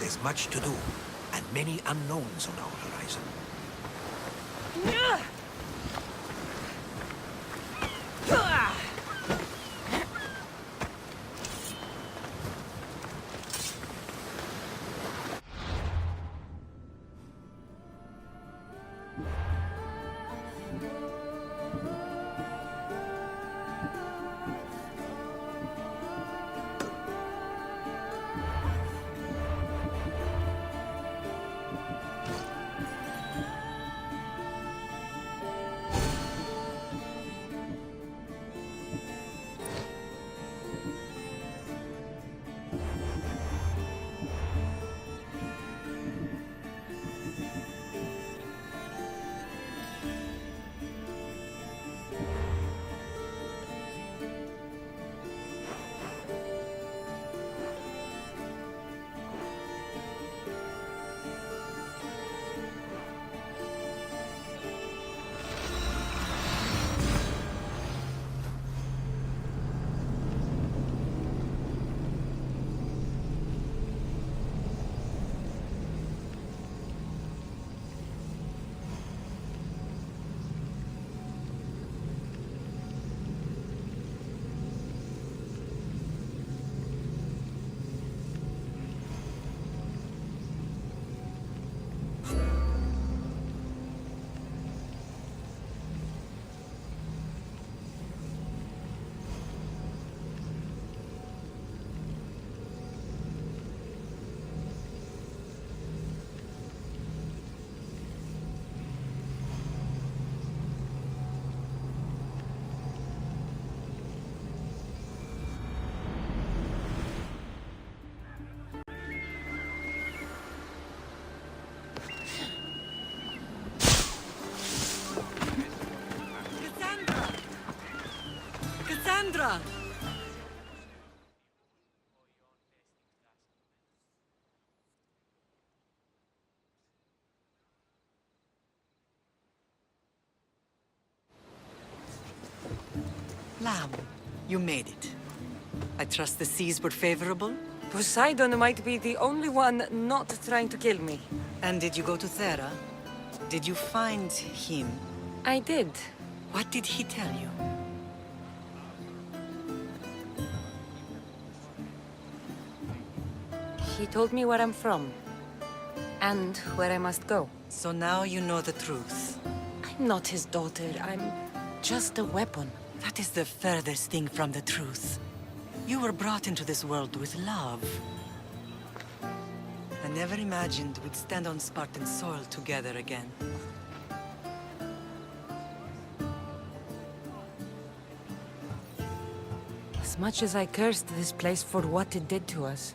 There's much to do, and many unknowns on our horizon. Cassandra! Lamb, you made it. I trust the seas were favorable? Poseidon might be the only one not trying to kill me. And did you go to Thera? Did you find him? I did. What did he tell you? He told me where I'm from. And where I must go. So now you know the truth. I'm not his daughter. I'm just a weapon. That is the furthest thing from the truth. You were brought into this world with love. I never imagined we'd stand on Spartan soil together again. As much as I cursed this place for what it did to us,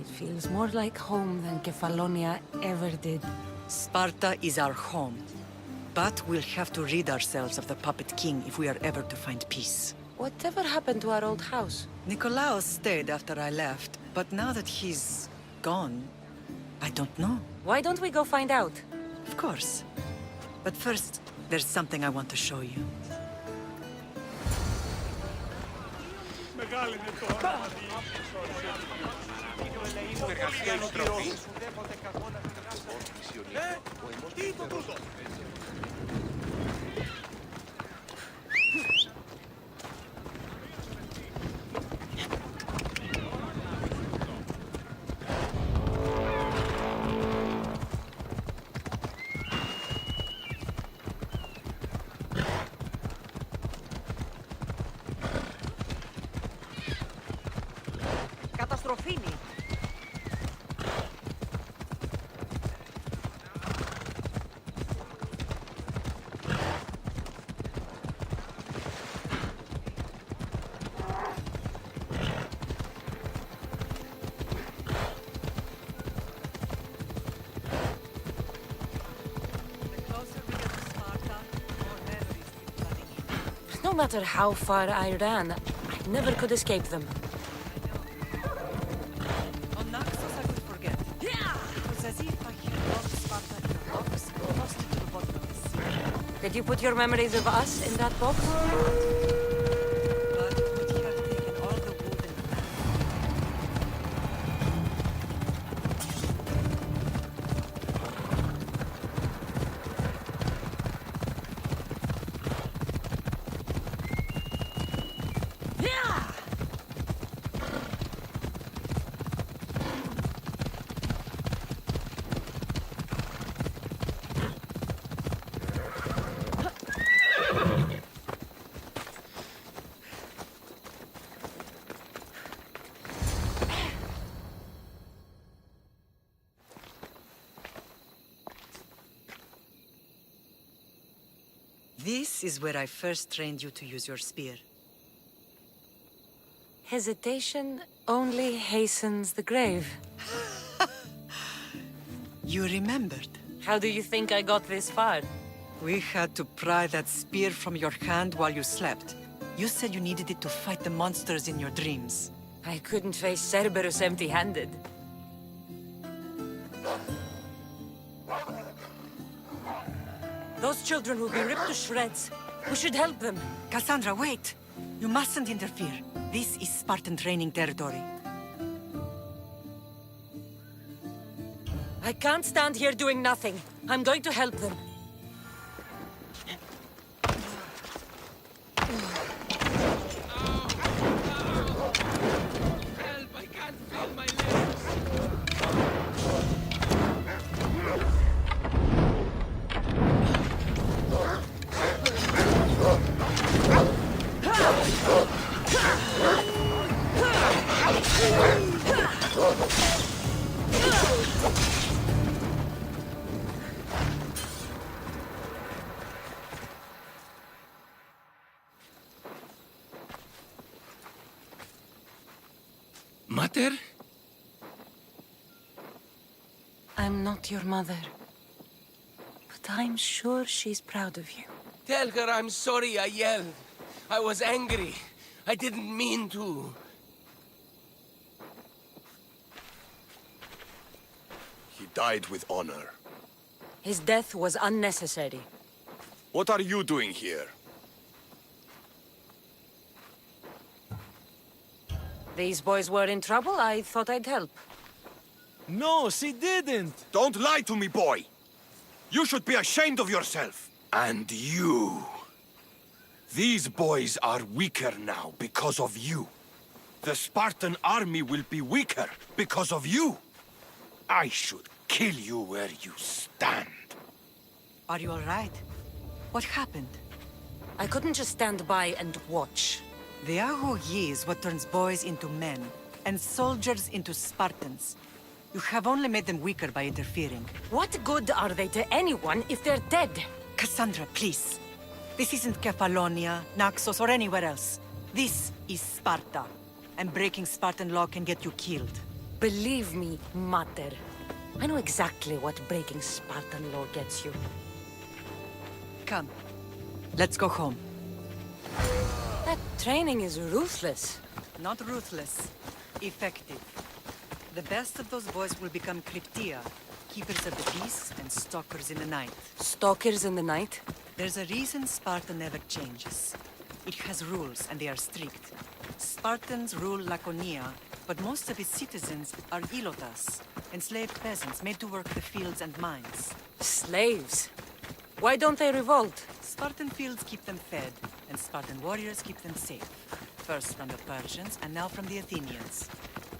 it feels more like home than Kefalonia ever did. Sparta is our home. But we'll have to rid ourselves of the Puppet King if we are ever to find peace. Whatever happened to our old house? Nikolaos stayed after I left, but now that he's gone, I don't know. Why don't we go find out? Of course. But first, there's something I want to show you. Καταστροφήνη. No matter how far I ran, I never could escape them. On Naxos I could forget. It was as if I had lost Sparta in a box, lost it to the bottom of the sea. Did you put your memories of us in that box? But it would have taken all the wood in the land. This is where I first trained you to use your spear. Hesitation only hastens the grave. You remembered. How do you think I got this far? We had to pry that spear from your hand while you slept. You said you needed it to fight the monsters in your dreams. I couldn't face Cerberus empty-handed. Those children will be ripped to shreds. We should help them. Cassandra, wait! You mustn't interfere. This is Spartan training territory. I can't stand here doing nothing. I'm going to help them. Help! I can't feel my legs! Mater? I'm not your mother. But I'm sure she's proud of you. Tell her I'm sorry I yelled. I was angry. I didn't mean to. He died with honor. His death was unnecessary. What are you doing here? These boys were in trouble. I thought I'd help. No, she didn't! Don't lie to me, boy! You should be ashamed of yourself. And you. These boys are weaker now because of you. The Spartan army will be weaker because of you. I should kill you where you stand. Are you all right? What happened? I couldn't just stand by and watch. The Aho Yi is what turns boys into men, and soldiers into Spartans. You have only made them weaker by interfering. What good are they to anyone if they're dead? Cassandra, please. This isn't Kefalonia, Naxos, or anywhere else. This is Sparta. And breaking Spartan law can get you killed. Believe me, Mater. I know exactly what breaking Spartan law gets you. Come. Let's go home. That training is ruthless. Not ruthless. Effective. The best of those boys will become Cryptia, keepers of the peace and stalkers in the night. Stalkers in the night? There's a reason Sparta never changes. It has rules, and they are strict. Spartans rule Laconia, but most of its citizens are ilotas, enslaved peasants made to work the fields and mines. Slaves? Why don't they revolt? Spartan fields keep them fed, and Spartan warriors keep them safe. First from the Persians, and now from the Athenians.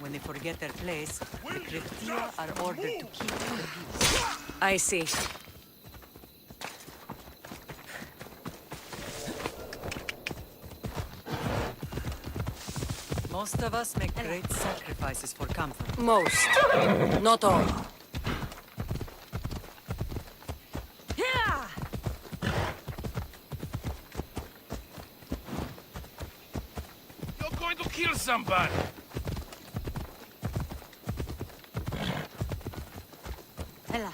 When they forget their place, the Cryptia are ordered to keep the peace. I see. Most of us make great sacrifices for comfort. Most. Not all. You're going to kill somebody! Ella.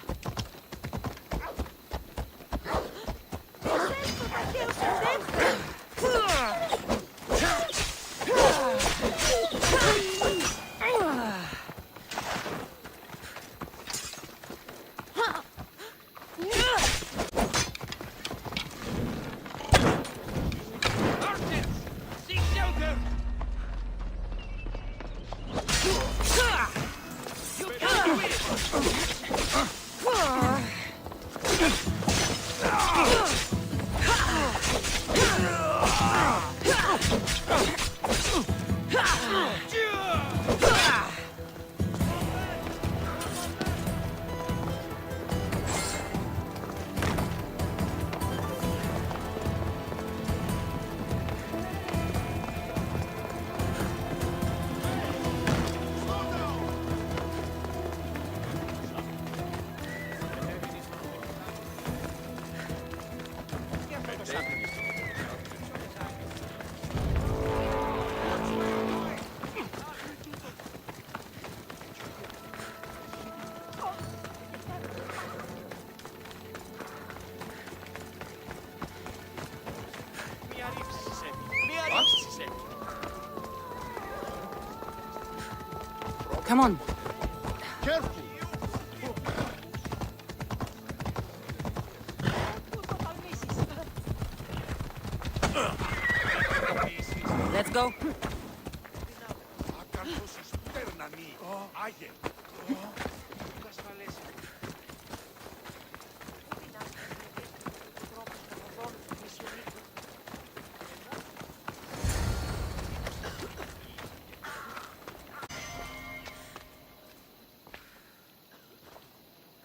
Archers! Seek shelter! You can't do it! Come on. Careful! Let's go.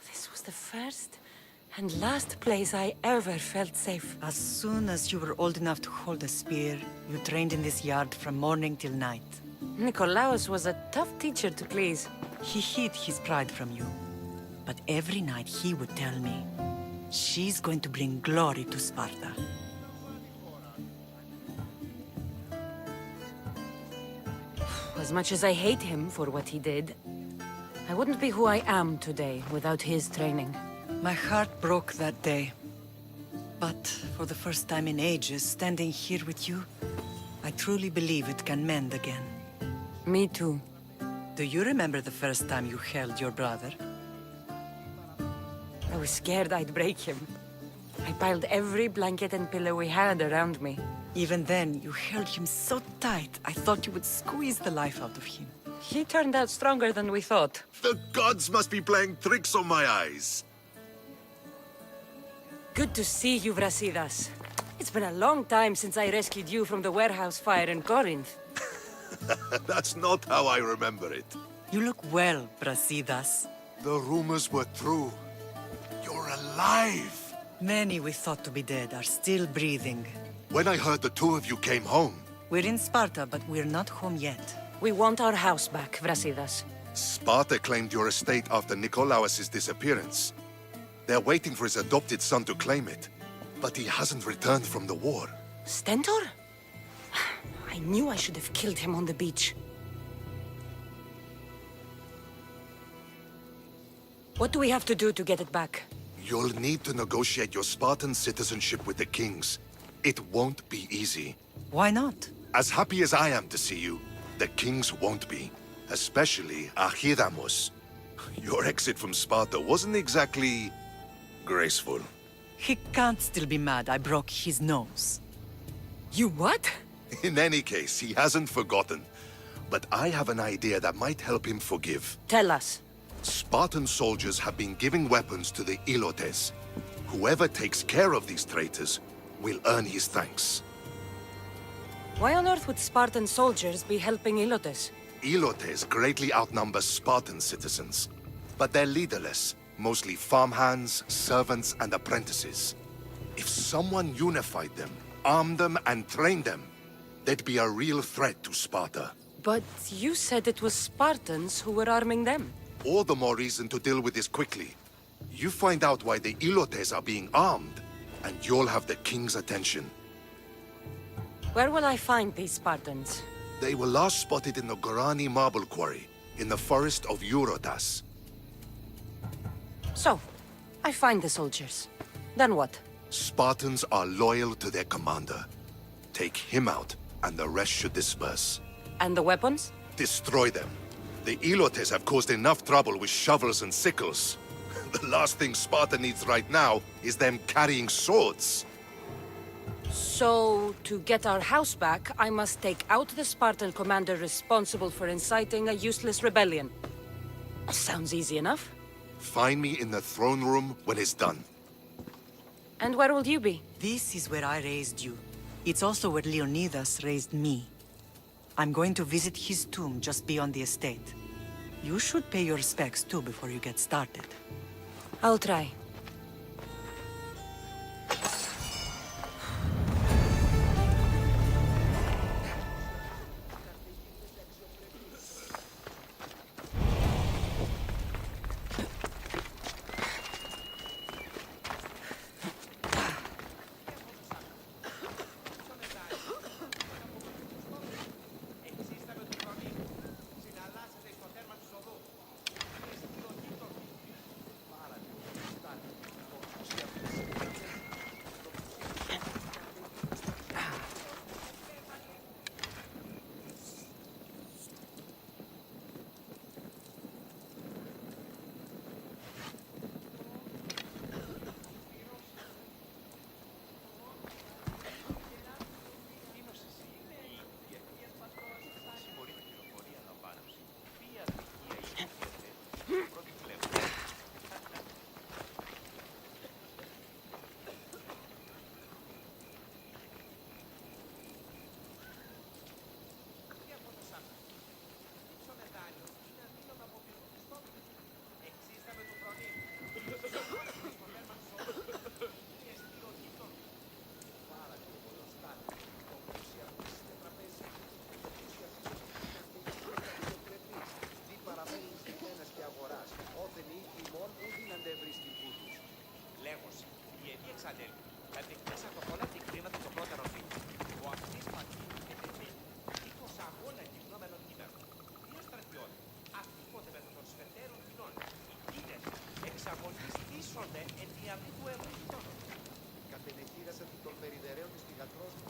This was the first and last place I ever felt safe. As soon as you were old enough to hold a spear, you trained in this yard from morning till night. Nikolaos was a tough teacher to please. He hid his pride from you. But every night he would tell me, she's going to bring glory to Sparta. As much as I hate him for what he did, I wouldn't be who I am today without his training. My heart broke that day. But for the first time in ages, standing here with you, I truly believe it can mend again. Me too. Do you remember the first time you held your brother? I was scared I'd break him. I piled every blanket and pillow we had around me. Even then, you held him so tight, I thought you would squeeze the life out of him. He turned out stronger than we thought. The gods must be playing tricks on my eyes. Good to see you, Brasidas. It's been a long time since I rescued you from the warehouse fire in Corinth. That's not how I remember it. You look well, Brasidas. The rumors were true. You're alive! Many we thought to be dead are still breathing. When I heard the two of you came home, We're in Sparta, but we're not home yet. We want our house back, Brasidas. Sparta claimed your estate after Nikolaos' disappearance. They're waiting for his adopted son to claim it. But he hasn't returned from the war. Stentor? I knew I should have killed him on the beach. What do we have to do to get it back? You'll need to negotiate your Spartan citizenship with the kings. It won't be easy. Why not? As happy as I am to see you, the kings won't be. Especially Archidamos. Your exit from Sparta wasn't exactly graceful. He can't still be mad I broke his nose. You what? In any case, he hasn't forgotten. But I have an idea that might help him forgive. Tell us. Spartan soldiers have been giving weapons to the Ilotes. Whoever takes care of these traitors will earn his thanks. Why on earth would Spartan soldiers be helping Ilotes? Ilotes greatly outnumber Spartan citizens. But they're leaderless, mostly farmhands, servants, and apprentices. If someone unified them, armed them, and trained them, they'd be a real threat to Sparta. But you said it was Spartans who were arming them. All the more reason to deal with this quickly. You find out why the Ilotes are being armed, and you'll have the king's attention. Where will I find these Spartans? They were last spotted in the Gorani marble quarry, in the forest of Eurotas. So, I find the soldiers. Then what? Spartans are loyal to their commander. Take him out, and the rest should disperse. And the weapons? Destroy them. The Ilotes have caused enough trouble with shovels and sickles. The last thing Sparta needs right now is them carrying swords. So, to get our house back, I must take out the Spartan commander responsible for inciting a useless rebellion. Sounds easy enough. Find me in the throne room when it's done. And where will you be? This is where I raised you. It's also where Leonidas raised me. I'm going to visit his tomb just beyond the estate. You should pay your respects too before you get started. I'll try. ασθενείς τιμών που δίνανται βρίσκει πούτους. Λέγος, η Ευή εξανέλθει. Κατεκτήσα το πολλά την κλίματα το πρώτερο φύλλο. Ο αυτής πατήρου και τεμένη, δίχως αγώνα γυμνόμενων κοινών. Δύο στρατιώτες, αυτοί πότε με των σφεντέρων κοινών. Οι κίνες εξαμολυστήσονται εν τη αυλή του ευρύ κοινών. Κατενεχείρασαν των περιδερέων της θυγατρός μου.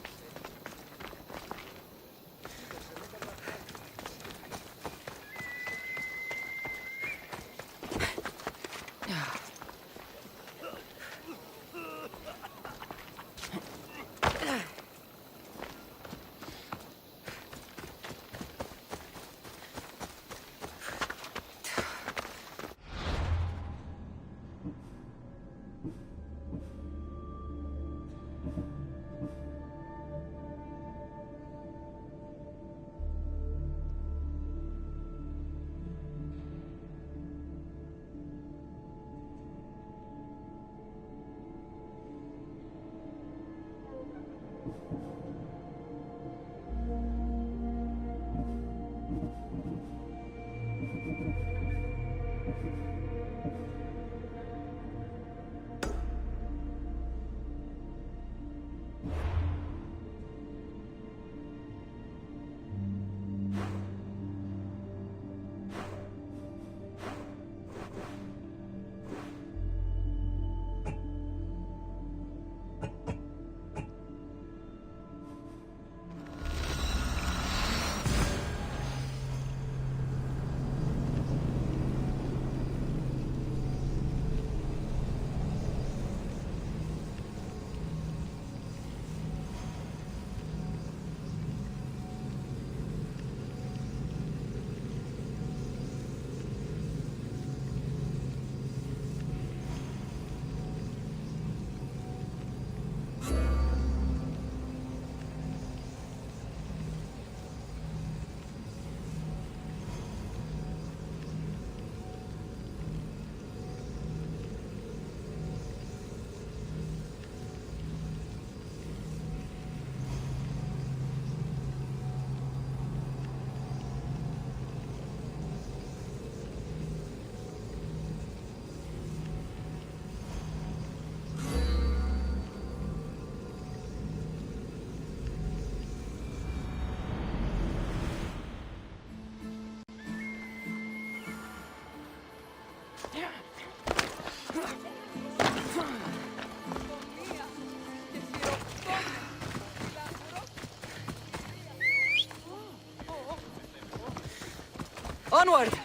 Onward!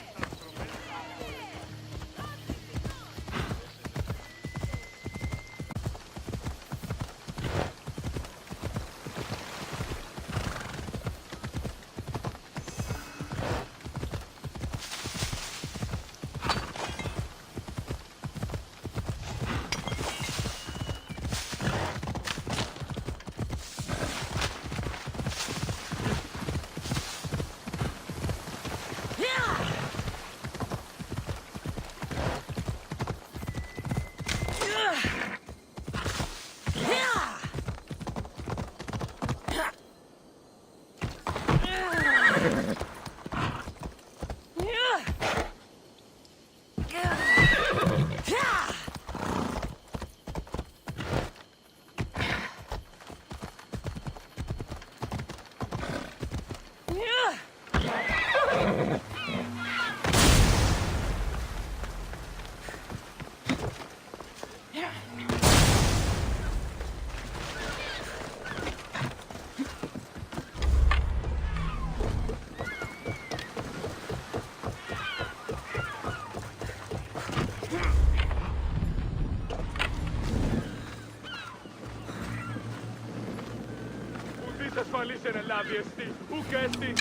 ασφαλής εν ελάβει εστί, ουκ έστι.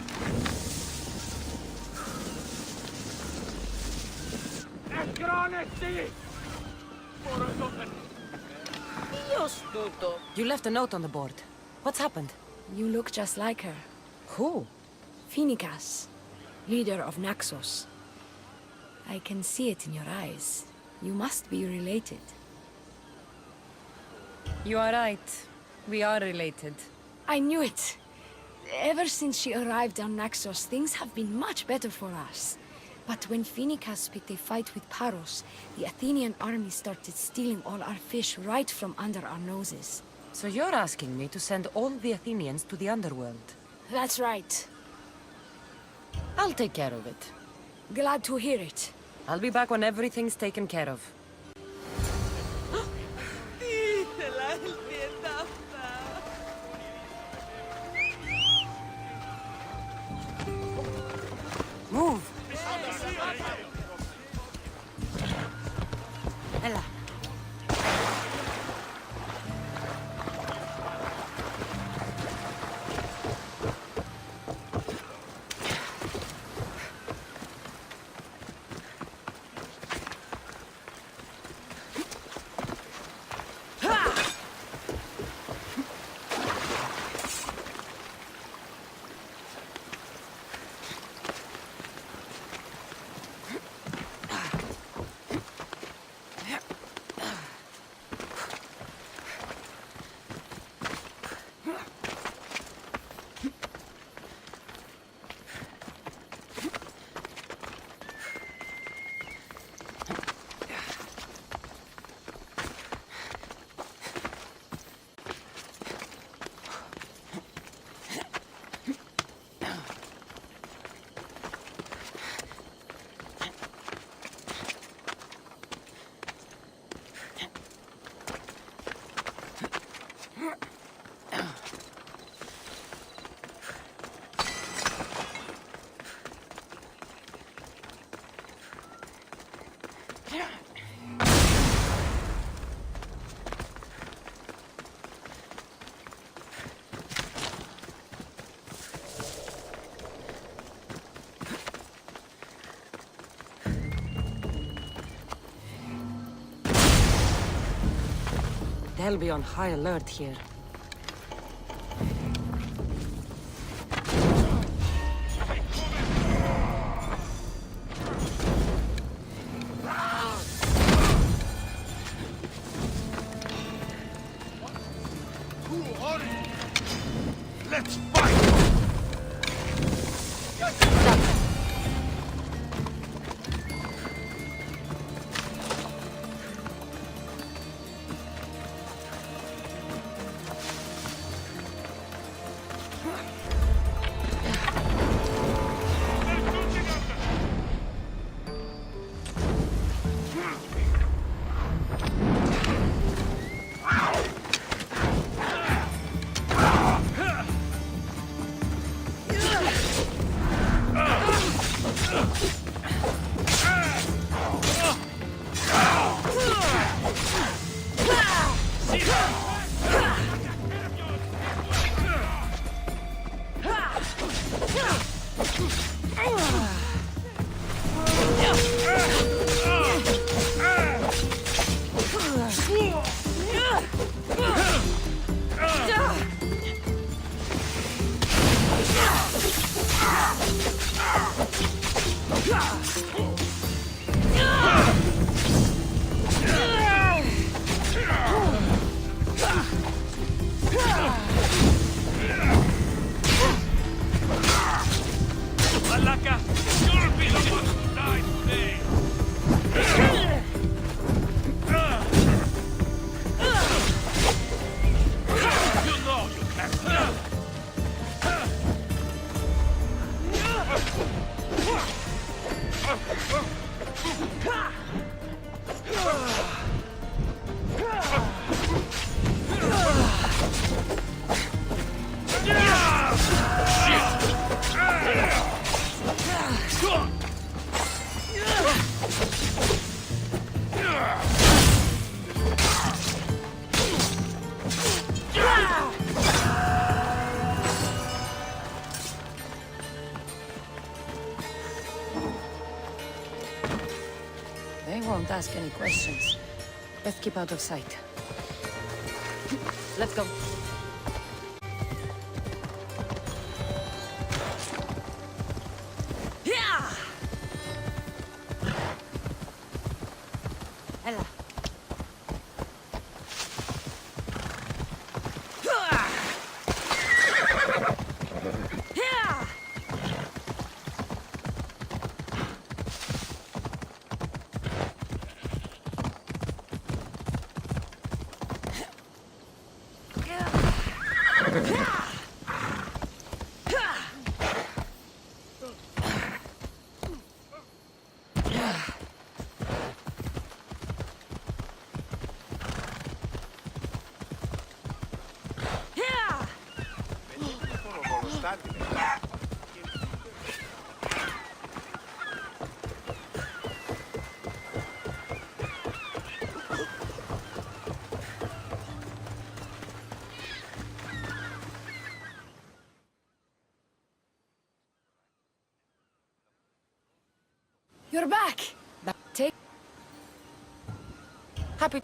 Εσκρόνεστη! Μοροδόθεν. You left a note on the board. What's happened? You look just like her. Who? Phoenicas, leader of Naxos. I can see it in your eyes. You must be related. You are right. We are related. I knew it. Ever since she arrived on Naxos, things have been much better for us. But when Phoenicas picked a fight with Paros, the Athenian army started stealing all our fish right from under our noses. So you're asking me to send all the Athenians to the underworld? That's right. I'll take care of it. Glad to hear it. I'll be back when everything's taken care of. Move! Ella. They'll be on high alert here. Let's fight! Malaka, you'll be the one who dies today! You know you can't. They won't ask any questions. Best keep out of sight. Let's go. Ella. You're back! Take... Happy...